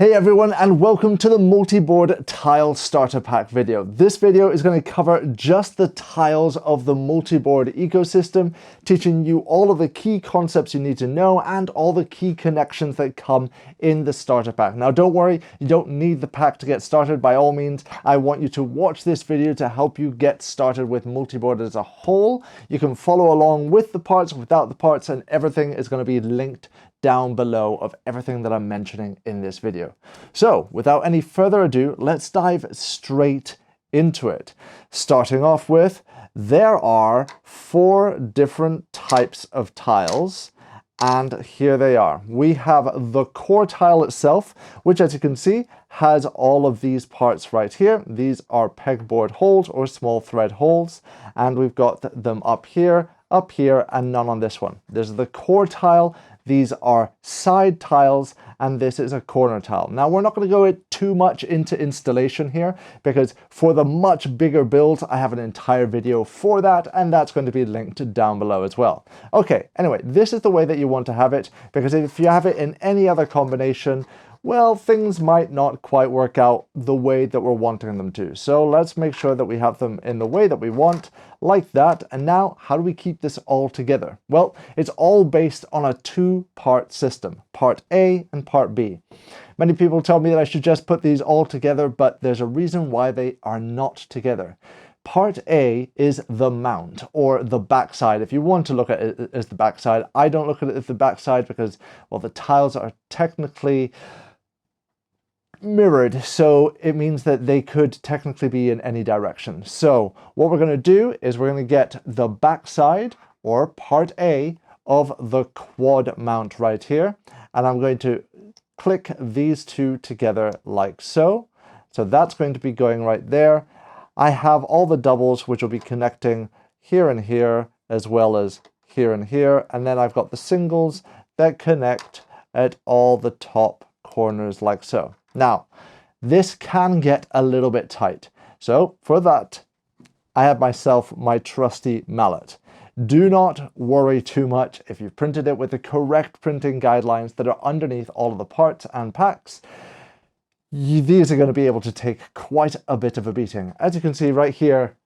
Hey everyone, and welcome to the Multiboard Tile Starter Pack video. This video is going to cover just the tiles of the Multiboard ecosystem, teaching you all of the key concepts you need to know and all the key connections that come in the starter pack. Now don't worry, you don't need the pack to get started. By all means, I want you to watch this video to help you get started with Multiboard as a whole. You can follow along with the parts, without the parts, and everything is going to be linked down below of everything that I'm mentioning in this video. So without any further ado, let's dive straight into it. Starting off with, there are 4 different types of tiles, and here they are. We have the core tile itself, which, as you can see, has all of these parts right here. These are pegboard holes or small thread holes, and we've got them up here, and none on this one. There's the core tile. These are side tiles, and this is a corner tile. Now, we're not going to go too much into installation here, because for the much bigger builds, I have an entire video for that, and that's going to be linked down below as well. Okay, anyway, this is the way that you want to have it, because if you have it in any other combination, well, things might not quite work out the way that we're wanting them to. So let's make sure that we have them in the way that we want, like that. And now, how do we keep this all together? Well, it's all based on a 2-part system, part A and part B. Many people tell me that I should just put these all together, but there's a reason why they are not together. Part A is the mount, or the backside. If you want to look at it as the backside, I don't look at it as the backside because, well, the tiles are technically mirrored, so it means that they could technically be in any direction. So what we're going to do is we're going to get the backside, or part A, of the quad mount right here, and I'm going to click these 2 together like so. So that's going to be going right there. I have all the doubles which will be connecting here and here, as well as here and here, and then I've got the singles that connect at all the top corners like so. Now, this can get a little bit tight. So for that, I have myself my trusty mallet. Do not worry too much if you've printed it with the correct printing guidelines that are underneath all of the parts and packs. These are going to be able to take quite a bit of a beating. As you can see right here,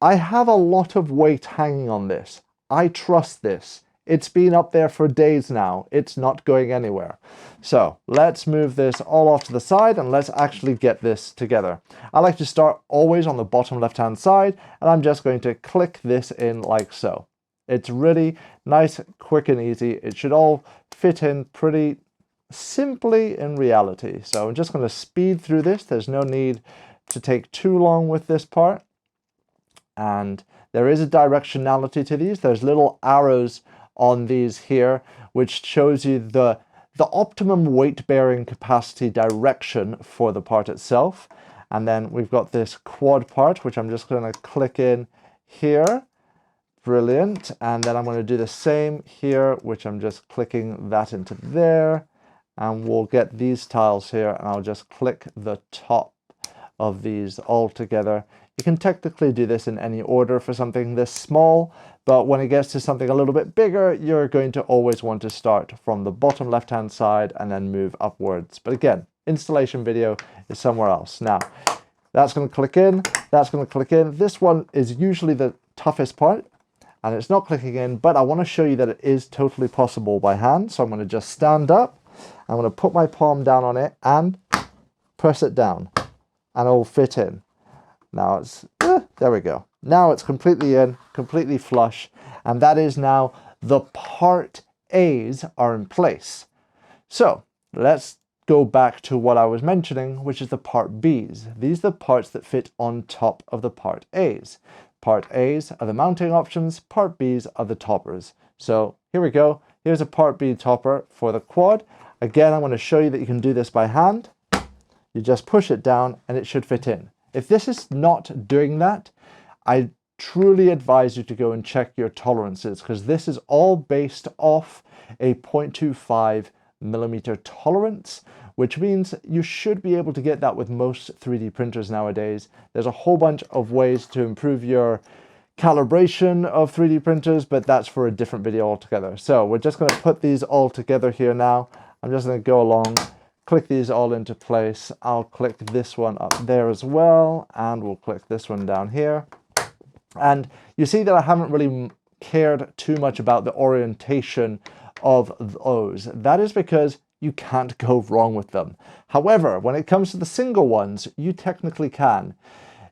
I have a lot of weight hanging on this. I trust this. It's been up there for days now. It's not going anywhere. So let's move this all off to the side and let's actually get this together. I like to start always on the bottom left-hand side, and I'm just going to click this in like so. It's really nice, quick and easy. It should all fit in pretty simply in reality. So I'm just going to speed through this. There's no need to take too long with this part. And there is a directionality to these. There's little arrows on these here, which shows you the optimum weight bearing capacity direction for the part itself. And then we've got this quad part, which I'm just going to click in here. Brilliant. And then I'm going to do the same here, which I'm just clicking that into there. And we'll get these tiles here, and I'll just click the top of these all together. You can technically do this in any order for something this small, but when it gets to something a little bit bigger, you're going to always want to start from the bottom left-hand side and then move upwards. But again, installation video is somewhere else. Now, that's going to click in, that's going to click in. This one is usually the toughest part, and it's not clicking in, but I want to show you that it is totally possible by hand. So I'm going to just stand up, I'm going to put my palm down on it and press it down, and it will fit in. Now it's, there we go. Now it's completely in, completely flush, and that is now the part A's are in place. So let's go back to what I was mentioning, which is the part B's. These are the parts that fit on top of the part A's. Part A's are the mounting options, part B's are the toppers. So here we go. Here's a part B topper for the quad. Again, I'm going to show you that you can do this by hand. You just push it down and it should fit in. If this is not doing that, I truly advise you to go and check your tolerances, because this is all based off a 0.25 millimeter tolerance, which means you should be able to get that with most 3D printers nowadays. There's a whole bunch of ways to improve your calibration of 3D printers, but that's for a different video altogether. So we're just going to put these all together here now. I'm just going to go along, click these all into place. I'll click this one up there as well, and we'll click this one down here. And you see that I haven't really cared too much about the orientation of those. That is because you can't go wrong with them. However, when it comes to the single ones, you technically can.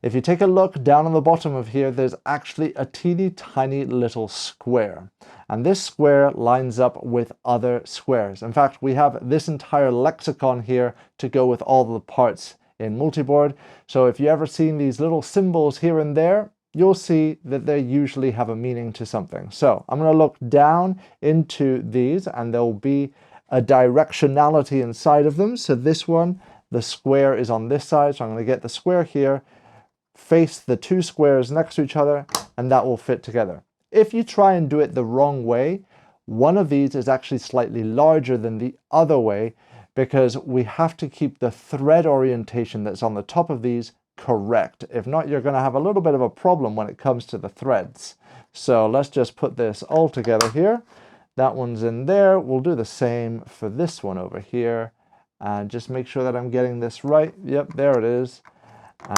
If you take a look down on the bottom of here, there's actually a teeny tiny little square. And this square lines up with other squares. In fact, we have this entire lexicon here to go with all the parts in Multiboard. So if you ever seen these little symbols here and there, you'll see that they usually have a meaning to something. So I'm going to look down into these, and there will be a directionality inside of them. So this one, the square is on this side. So I'm going to get the square here, face the two squares next to each other, and that will fit together. If you try and do it the wrong way, one of these is actually slightly larger than the other way, because we have to keep the thread orientation that's on the top of these correct. If not, you're going to have a little bit of a problem when it comes to the threads. So let's just put this all together here. That one's in there. We'll do the same for this one over here, and just make sure that I'm getting this right. Yep, there it is.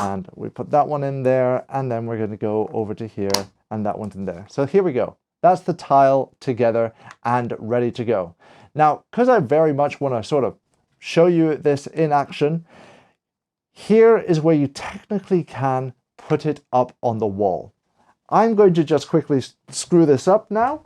And we put that one in there, and then we're going to go over to here, and that one's in there. So here we go. That's the tile together and ready to go. Now, because I very much want to sort of show you this in action, here is where you technically can put it up on the wall. I'm going to just quickly screw this up now,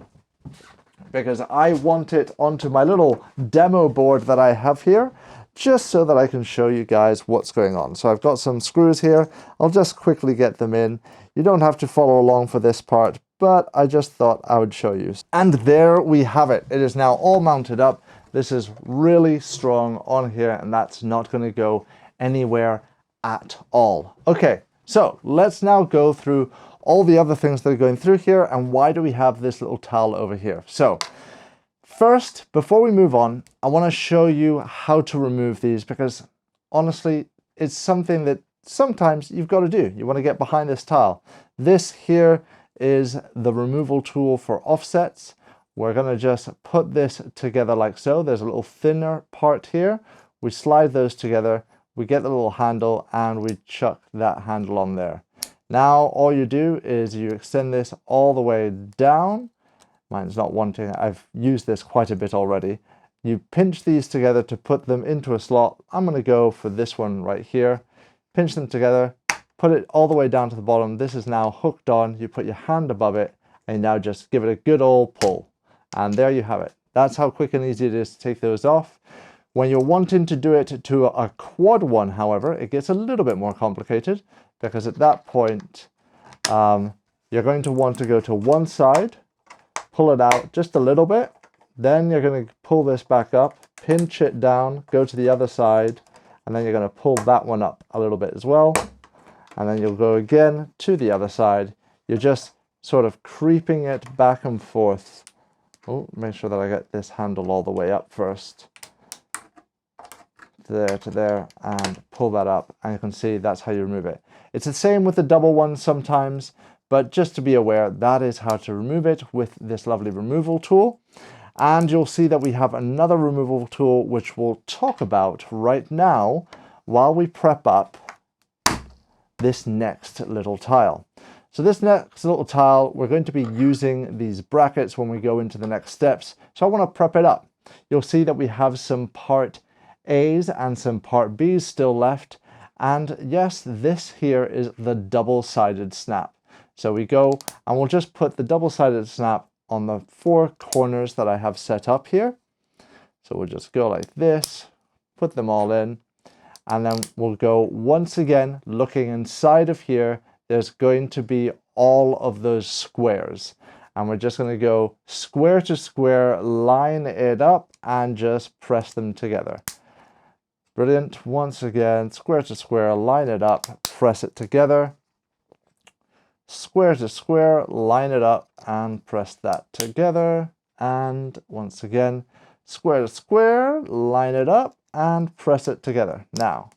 because I want it onto my little demo board that I have here, just so that I can show you guys what's going on. So I've got some screws here. I'll just quickly get them in. You don't have to follow along for this part, but I just thought I would show you. And there we have it. It is now all mounted up. This is really strong on here, and that's not going to go anywhere at all. Okay, so let's now go through all the other things that are going through here, and why do we have this little towel over here. So first, before we move on, I want to show you how to remove these, because honestly, it's something that sometimes you've got to do. You want to get behind this tile. This here is the removal tool for offsets. We're going to just put this together like so. There's a little thinner part here. We slide those together. We get the little handle, and we chuck that handle on there. Now all you do is you extend this all the way down. Mine's not wanting, I've used this quite a bit already. You pinch these together to put them into a slot. I'm going to go for this one right here. Pinch them together, put it all the way down to the bottom. This is now hooked on. You put your hand above it, and now just give it a good old pull. And there you have it. That's how quick and easy it is to take those off. When you're wanting to do it to a quad one, however, it gets a little bit more complicated, because at that point, you're going to want to go to one side, pull it out just a little bit. Then you're going to pull this back up, pinch it down, go to the other side, and then you're going to pull that one up a little bit as well. And then you'll go again to the other side. You're just sort of creeping it back and forth. Oh, make sure that I get this handle all the way up first. There to there, and pull that up, and you can see that's how you remove it. It's the same with the double ones sometimes, but just to be aware, that is how to remove it with this lovely removal tool. And you'll see that we have another removal tool which we'll talk about right now while we prep up this next little tile. So this next little tile, we're going to be using these brackets when we go into the next steps. So I want to prep it up. You'll see that we have some part A's and some part B's still left. And yes, this here is the double-sided snap. So we go and we'll just put the double-sided snap on the four corners that I have set up here. So we'll just go like this, put them all in, and then we'll go once again, looking inside of here, there's going to be all of those squares. And we're just going to go square to square, line it up, and just press them together. Brilliant. Once again, square to square, line it up, press it together. Square to square, line it up, and press that together. And once again, square to square, line it up, and press it together. Now,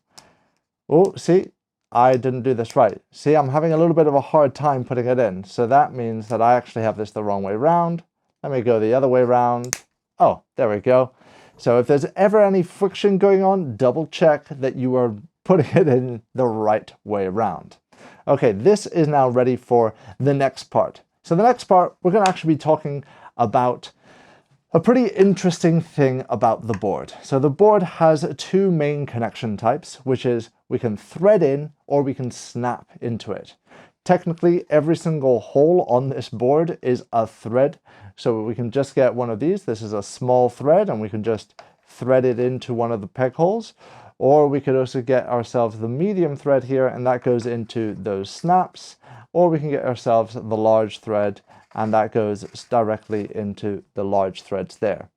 oh, see, I didn't do this right. See, I'm having a little bit of a hard time putting it in. So that means that I actually have this the wrong way around. Let me go the other way around. Oh, there we go. So if there's ever any friction going on, double check that you are putting it in the right way around. Okay, this is now ready for the next part. So the next part, we're going to actually be talking about a pretty interesting thing about the board. So the board has two main connection types, which is we can thread in or we can snap into it. Technically, every single hole on this board is a thread. So we can just get one of these. This is a small thread and we can just thread it into one of the peg holes. Or we could also get ourselves the medium thread here and that goes into those snaps. Or we can get ourselves the large thread and that goes directly into the large threads there.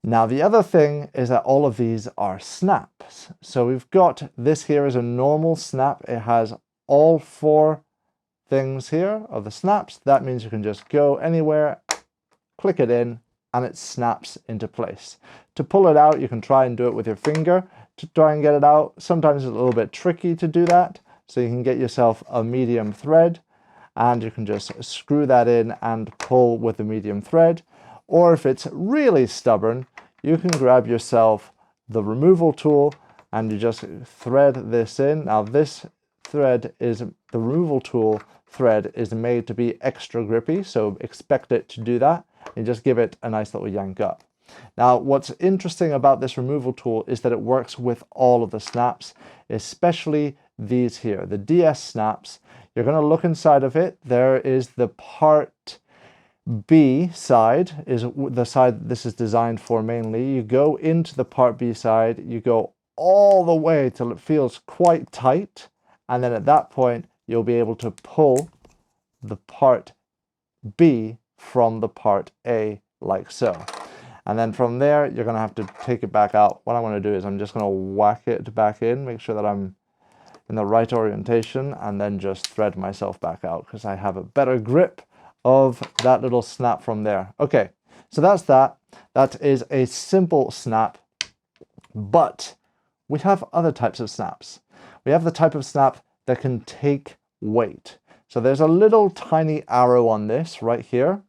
Now the other thing is that all of these are snaps. So we've got this here as a normal snap. It has all four things here of the snaps. That means you can just go anywhere, click it in, and it snaps into place. To pull it out, you can try and do it with your finger to try and get it out. Sometimes it's a little bit tricky to do that. So you can get yourself a medium thread and you can just screw that in and pull with the medium thread. Or if it's really stubborn, you can grab yourself the removal tool and you just thread this in. Now this thread is, the removal tool thread is made to be extra grippy, so expect it to do that. And just give it a nice little yank up. Now, what's interesting about this removal tool is that it works with all of the snaps, especially these here, the DS snaps. You're going to look inside of it. There is the part B side, is the side this is designed for mainly. You go into the part B side, you go all the way till it feels quite tight. And then at that point, you'll be able to pull the part B from the part A like so. And then from there, you're going to have to take it back out. What I'm going to do is I'm just going to whack it back in, make sure that I'm in the right orientation, and then just thread myself back out because I have a better grip of that little snap from there. Okay, so that's that. That is a simple snap, but we have other types of snaps. We have the type of snap that can take weight. So there's a little tiny arrow on this right here.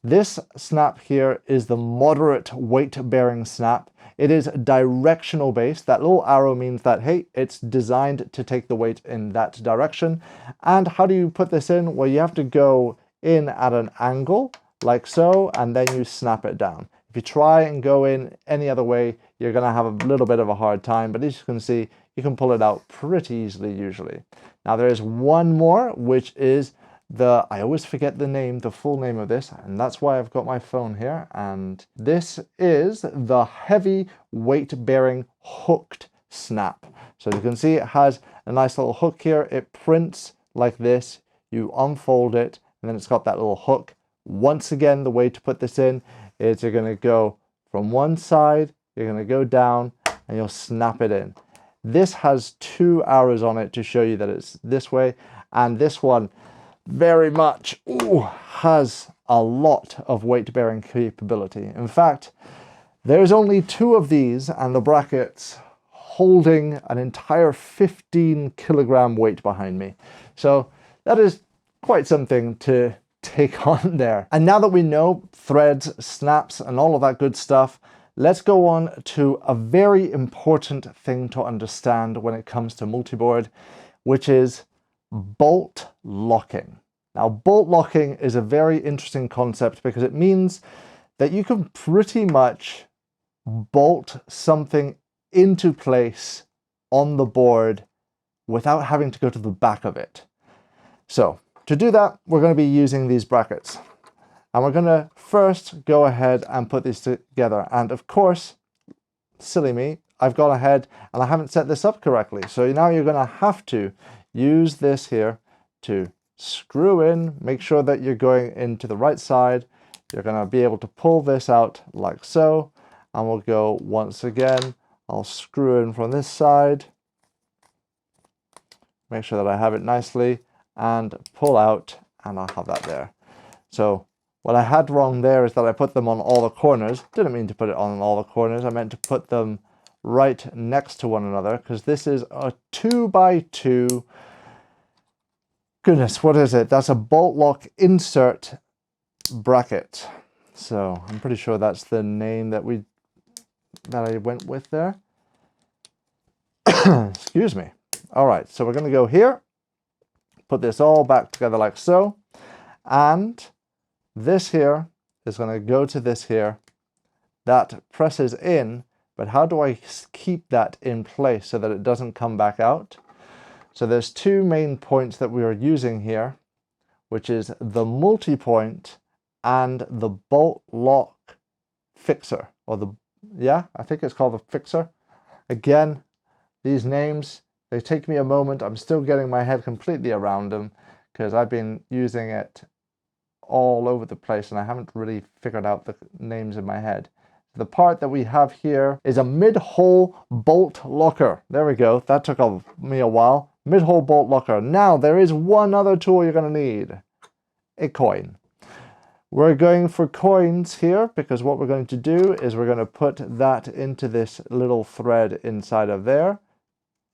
This snap here is the moderate weight-bearing snap. It is directional based. That little arrow means that, hey, it's designed to take the weight in that direction. And how do you put this in? Well, you have to go in at an angle like so, and then you snap it down. If you try and go in any other way, you're going to have a little bit of a hard time, but as you can see, you can pull it out pretty easily usually. Now there is one more, which is I always forget the name, the full name of this, and that's why I've got my phone here. And this is the heavy weight-bearing hooked snap. So you can see it has a nice little hook here. It prints like this. You unfold it, and then it's got that little hook. Once again, the way to put this in is you're going to go from one side, you're going to go down, and you'll snap it in. This has two arrows on it to show you that it's this way, and this one very much has a lot of weight-bearing capability. In fact, there's only two of these, and the brackets holding an entire 15 kilogram weight behind me. So that is quite something to take on there. And now that we know threads, snaps, and all of that good stuff, let's go on to a very important thing to understand when it comes to multiboard, which is bolt locking. Now, bolt locking is a very interesting concept because it means that you can pretty much bolt something into place on the board without having to go to the back of it. So to do that, we're going to be using these brackets. And we're going to first go ahead and put these together. And of course, silly me, I've gone ahead and I haven't set this up correctly. So now you're going to have to use this here to screw in, make sure that you're going into the right side. You're going to be able to pull this out like so. And we'll go once again. I'll screw in from this side. Make sure that I have it nicely and pull out, and I'll have that there. So what I had wrong there is that I put them on all the corners. Didn't mean to put it on all the corners. I meant to put them right next to one another because this is a 2x2. Goodness, what is it? That's a bolt lock insert bracket. So I'm pretty sure that's the name that we that I went with there. Excuse me. All right, so we're going to go here, put this all back together like so, and this here is going to go to this here. That presses in, but how do I keep that in place so that it doesn't come back out? So there's two main points that we are using here, which is the multi-point and the bolt lock fixer, or the, yeah, I think it's called the fixer. Again, these names, they take me a moment. I'm still getting my head completely around them because I've been using it all over the place and I haven't really figured out the names in my head. The part that we have here is a mid-hole bolt locker. There we go. That took me a while. Mid-hole bolt locker. Now there is one other tool you're going to need. A coin. We're going for coins here because what we're going to do is we're going to put that into this little thread inside of there.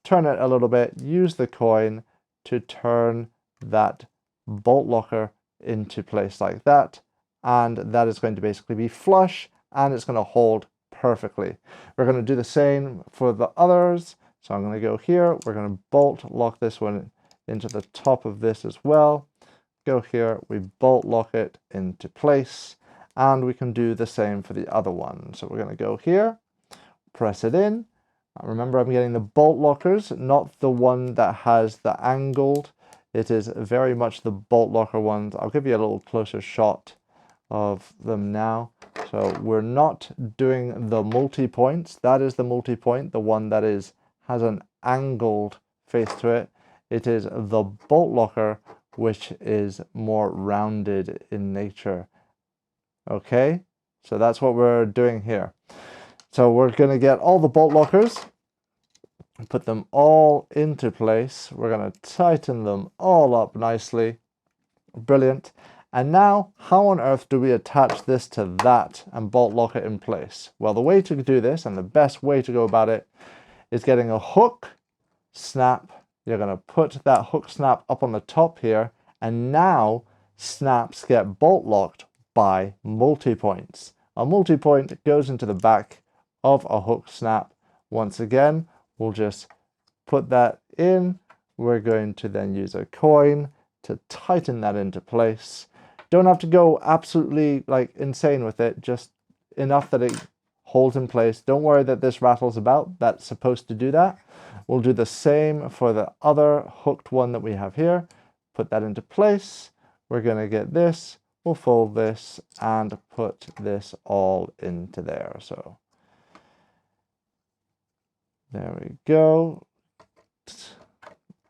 Turn it a little bit, use the coin to turn that bolt locker into place like that. And that is going to basically be flush and it's going to hold perfectly. We're going to do the same for the others. So I'm going to go here. We're going to bolt lock this one into the top of this as well. Go here, we bolt lock it into place. And we can do the same for the other one. So we're going to go here, press it in. Remember, I'm getting the bolt lockers, not the one that has the angled. It is very much the bolt locker ones. I'll give you a little closer shot of them now. So we're not doing the multi-points. That is the multi-point, the one that has an angled face to it. It is the bolt locker, which is more rounded in nature. Okay, so that's what we're doing here. So we're going to get all the bolt lockers, put them all into place. We're going to tighten them all up nicely. Brilliant. And now, how on earth do we attach this to that and bolt lock it in place? Well, the way to do this, and the best way to go about it, is getting a hook snap. You're going to put that hook snap up on the top here, and now snaps get bolt locked by multi-points. A multi-point goes into the back of a hook snap. Once again, we'll just put that in. We're going to then use a coin to tighten that into place. Don't have to go absolutely like insane with it, just enough that it holds in place. Don't worry that this rattles about. That's supposed to do that. We'll do the same for the other hooked one that we have here. Put that into place. We're going to get this. We'll fold this and put this all into there. So there we go.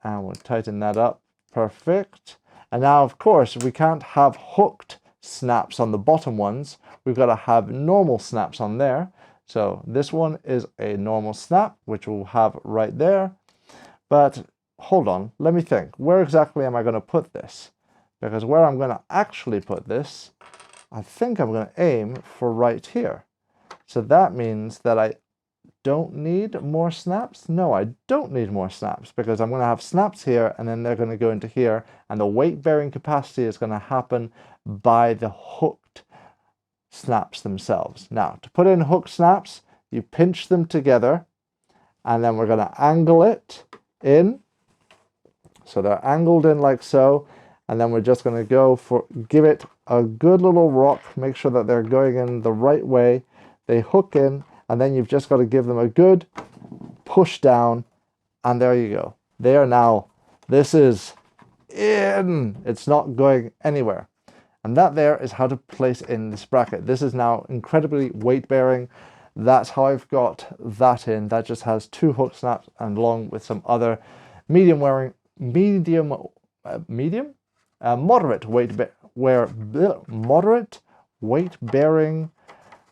And we'll tighten that up. Perfect. And now, of course, we can't have hooked snaps on the bottom ones. We've got to have normal snaps on there. So this one is a normal snap, which we'll have right there. But hold on, let me think. Where exactly am I going to put this? Because where I'm going to actually put this, I think I'm going to aim for right here. So that means that I don't need more snaps? No, I don't need more snaps because I'm going to have snaps here and then they're going to go into here, and the weight bearing capacity is going to happen by the hooked snaps themselves. Now, to put in hook snaps, you pinch them together and then we're going to angle it in. So they're angled in like so, and then we're just going to give it a good little rock, make sure that they're going in the right way. They hook in, and then you've just got to give them a good push down, and there you go. They are now, this is in, it's not going anywhere. And that there is how to place in this bracket. This is now incredibly weight bearing. That's how I've got that in. That just has two hook snaps and along with some other moderate weight bearing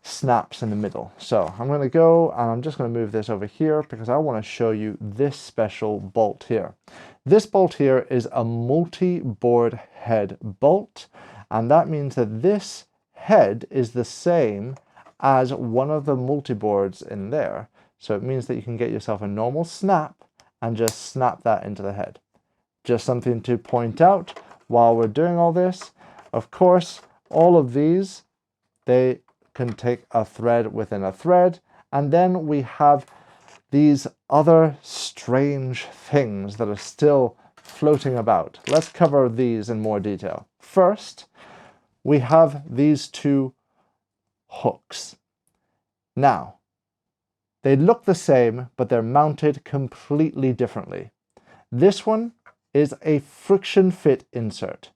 snaps in the middle. So I'm going to go and I'm just going to move this over here because I want to show you this special bolt here. This bolt here is a multi-board head bolt, and that means that this head is the same as one of the multi-boards in there. So it means that you can get yourself a normal snap and just snap that into the head. Just something to point out while we're doing all this. Of course, all of these, they can take a thread within a thread, And then we have these other strange things that are still floating about. Let's cover these in more detail. First, we have these two hooks. Now, they look the same, but they're mounted completely differently. This one is a friction fit insert.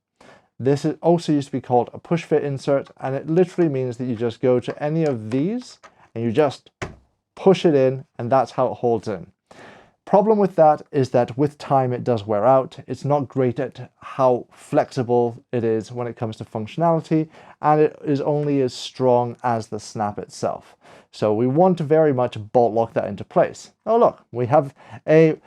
This is also used to be called a push fit insert, and it literally means that you just go to any of these and you just push it in, and that's how it holds in. Problem with that is that with time it does wear out. It's not great at how flexible it is when it comes to functionality, and it is only as strong as the snap itself. So we want to very much bolt lock that into place. Oh look, we have a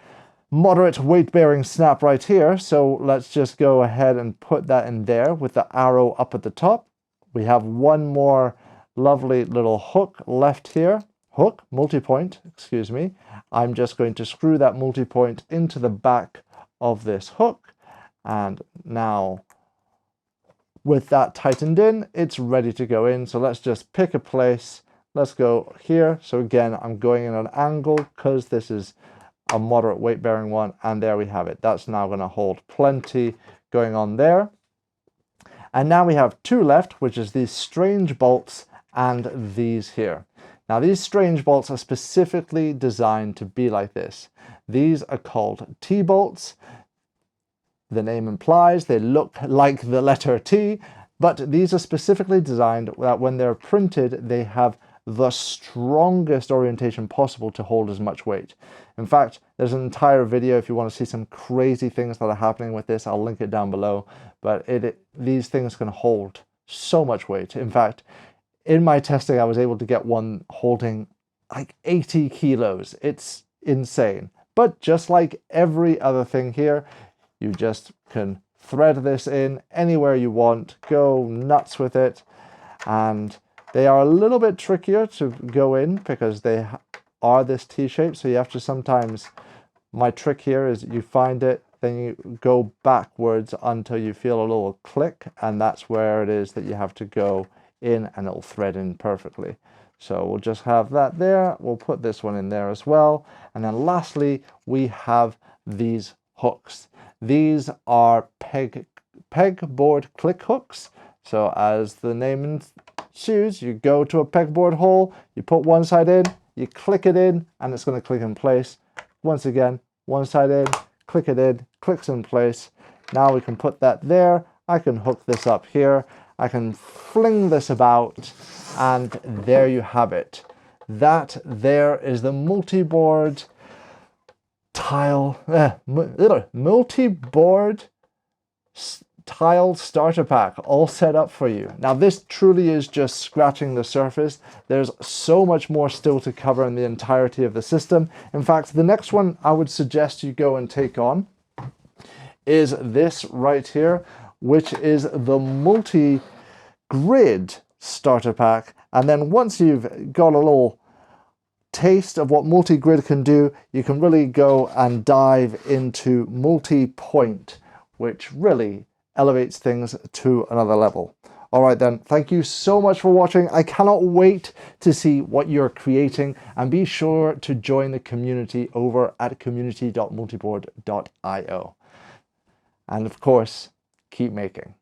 moderate weight-bearing snap right here, so let's just go ahead and put that in there with the arrow up at the top. We have one more lovely little hook left here. Hook, multi-point, excuse me. I'm just going to screw that multi-point into the back of this hook, and now with that tightened in, it's ready to go in. So let's just pick a place. Let's go here. So again, I'm going in an angle because this is a moderate weight-bearing one, and there we have it. That's now going to hold plenty going on there. And now we have two left, which is these strange bolts and these here. Now these strange bolts are specifically designed to be like this. These are called T-bolts. The name implies they look like the letter T, but these are specifically designed that when they're printed, they have the strongest orientation possible to hold as much weight. In fact, there's an entire video if you want to see some crazy things that are happening with this. I'll link it down below, but these things can hold so much weight. In fact, in my testing, I was able to get one holding like 80 kilos. It's insane. But just like every other thing here, you just can thread this in anywhere you want, go nuts with it. And they are a little bit trickier to go in because they are this T-shape. So you have to sometimes, my trick here is you find it, then you go backwards until you feel a little click. And that's where it is that you have to go in, and it'll thread in perfectly. So we'll just have that there. We'll put this one in there as well. And then lastly, we have these hooks. These are pegboard click hooks. So as the name ensues, you go to a pegboard hole, you put one side in, you click it in, and it's going to click in place. Once again, one side in, click it in, clicks in place. Now we can put that there. I can hook this up here. I can fling this about, and there you have it. That there is the multi-board multi-board tile starter pack all set up for you. Now this truly is just scratching the surface. There's so much more still to cover in the entirety of the system. In fact, the next one I would suggest you go and take on is this right here, which is the multi-grid starter pack. And then once you've got a little taste of what multi-grid can do, you can really go and dive into multi-point, which really elevates things to another level. All right then, thank you so much for watching. I cannot wait to see what you're creating, and be sure to join the community over at community.multiboard.io. And of course, keep making.